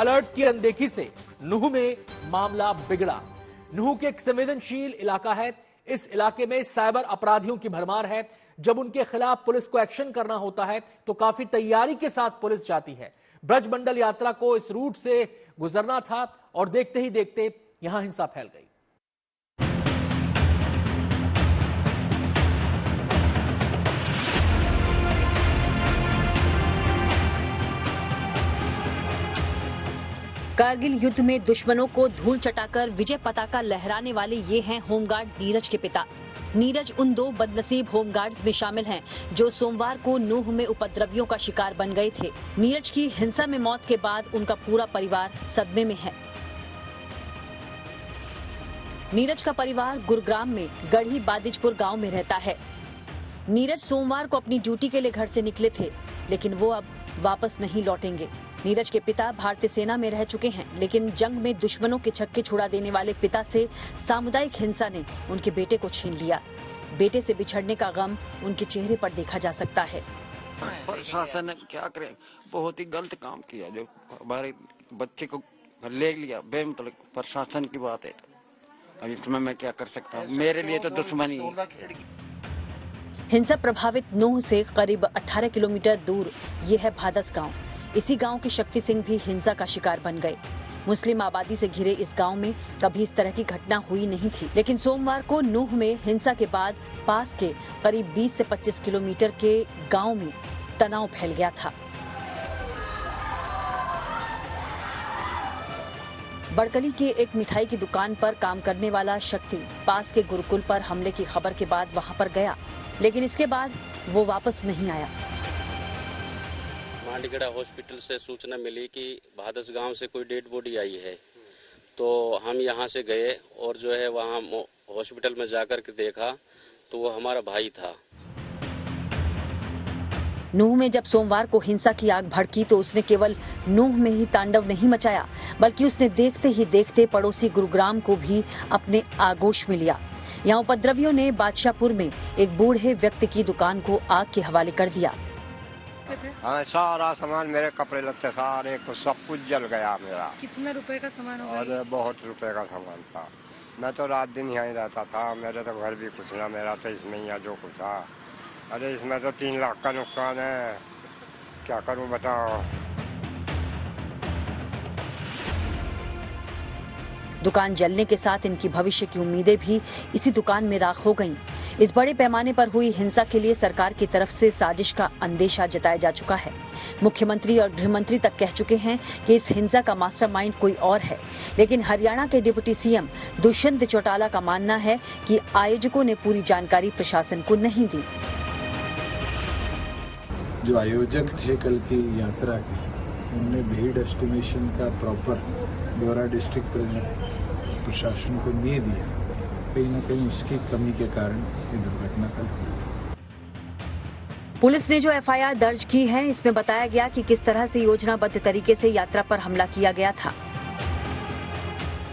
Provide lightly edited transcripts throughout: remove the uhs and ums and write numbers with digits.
Alert की अनदेखी से नूह में मामला बिगड़ा। नूह के एक संवेदनशील इलाका है। इस इलाके में साइबर अपराधियों की भरमार है। जब उनके खिलाफ पुलिस को एक्शन करना होता है तो काफी तैयारी के साथ पुलिस जाती है। ब्रजमंडल यात्रा को इस रूट से गुजरना था और देखते ही देखते यहां हिंसा फैल गई। कारगिल युद्ध में दुश्मनों को धूल चटाकर विजय पताका लहराने वाले ये हैं होमगार्ड नीरज के पिता। नीरज उन 2 बदनसीब होमगार्ड्स में शामिल हैं जो सोमवार को नूह में उपद्रवियों का शिकार बन गए थे। नीरज की हिंसा में मौत के बाद उनका पूरा परिवार सदमे में है। नीरज का परिवार गुरुग्राम में गढ़ी बादिजपुर गांव में रहता है। नीरज सोमवार को अपनी ड्यूटी के लिए घर से निकले थे, लेकिन वो अब वापस नहीं लौटेंगे। नीरज के पिता भारतीय सेना में रह चुके हैं, लेकिन जंग में दुश्मनों के छक्के छुड़ा देने वाले पिता से सामुदायिक हिंसा ने उनके बेटे को छीन लिया। बेटे से बिछड़ने का गम उनके चेहरे पर देखा जा सकता है। प्रशासन ने क्या करे, बहुत ही गलत काम किया जो हमारे बच्चे को ले लिया। बेमतलब प्रशासन की बात है, अब इसमें मैं क्या कर सकता हूँ, मेरे लिए तो दुश्मनी है। हिंसा प्रभावित नूह से करीब 18 किलोमीटर दूर ये है भादस गांव। इसी गांव के शक्ति सिंह भी हिंसा का शिकार बन गए। मुस्लिम आबादी से घिरे इस गांव में कभी इस तरह की घटना हुई नहीं थी, लेकिन सोमवार को नूह में हिंसा के बाद पास के करीब 20 से 25 किलोमीटर के गांव में तनाव फैल गया था। बड़कली के एक मिठाई की दुकान पर काम करने वाला शक्ति पास के गुरुकुल पर हमले की खबर के बाद वहां पर गया, लेकिन इसके बाद वो वापस नहीं आया। मांडीगढ़ हॉस्पिटल से सूचना मिली कि भादस गांव से कोई डेड बॉडी आई है, तो हम यहां से गए और जो है वहां हॉस्पिटल में जाकर के देखा तो वो हमारा भाई था। नूह में जब सोमवार को हिंसा की आग भड़की तो उसने केवल नूह में ही तांडव नहीं मचाया, बल्कि उसने देखते ही देखते पड़ोसी गुरुग्राम को भी अपने आगोश में लिया। यहाँ उपद्रवियों ने बादशाहपुर में एक बूढ़े व्यक्ति की दुकान को आग के हवाले कर दिया। हाँ, सारा सामान, मेरे कपड़े लत्ते सारे को सब कुछ जल गया मेरा। कितना रुपए का सामान होगा? अरे बहुत रुपए का सामान था। मैं तो रात दिन यहीं रहता था, मेरे तो घर भी कुछ ना, मेरा तो इसमें ही जो कुछ था। अरे इसमें तो 3 लाख का नुकसान है, क्या करूं बताओ। दुकान जलने के साथ इनकी भविष्य की उम्मीदें भी इसी दुकान में राख हो गईं। इस बड़े पैमाने पर हुई हिंसा के लिए सरकार की तरफ से साजिश का अंदेशा जताया जा चुका है। मुख्यमंत्री और गृह मंत्री तक कह चुके हैं कि इस हिंसा का मास्टरमाइंड कोई और है, लेकिन हरियाणा के डिप्टी सीएम दुष्यंत चौटाला का मानना है कि आयोजकों ने पूरी जानकारी प्रशासन को नहीं दी। जो आयोजक थे कल की यात्रा के, उन्होंने भीड़ एस्टिमेशन का प्रॉपर ब्यौरा डिस्ट्रिक्ट प्रशासन को नहीं दिया। कहीं न कहीं उसकी कमी के कारण ये दुर्घटना कल हुई। पुलिस ने जो एफआईआर दर्ज की है, इसमें बताया गया कि किस तरह से योजनाबद्ध तरीके से यात्रा पर हमला किया गया था।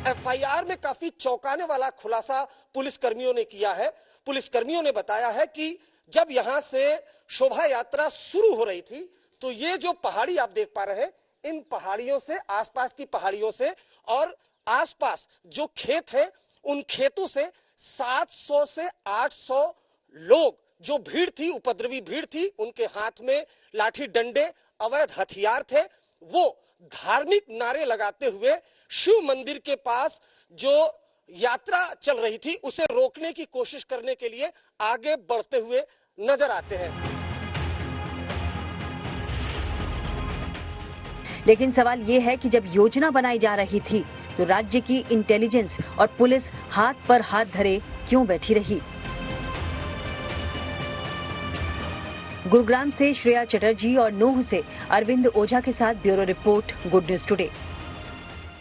एफआईआर में काफी चौंकाने वाला खुलासा पुलिसकर्मियों ने किया है। पुलिसकर्मियों ने बताया है कि जब यहां से शोभा यात्रा शुरू हो रही थी तो ये जो पहाड़ी आप देख पा रहे हैं, इन पहाड़ियों से, आसपास की पहाड़ियों से और आसपास जो खेत है, उन खेतों से 700 से 800 लोग, जो भीड़ थी, उपद्रवी भीड़ थी, उनके हाथ में लाठी डंडे, अवैध हथियार थे। वो धार्मिक नारे लगाते हुए शिव मंदिर के पास जो यात्रा चल रही थी उसे रोकने की कोशिश करने के लिए आगे बढ़ते हुए नजर आते हैं। लेकिन सवाल ये है कि जब योजना बनाई जा रही थी तो राज्य की इंटेलिजेंस और पुलिस हाथ पर हाथ धरे क्यों बैठी रही? गुरुग्राम से श्रेया चटर्जी और नूह से अरविंद ओझा के साथ bureau report, good news today.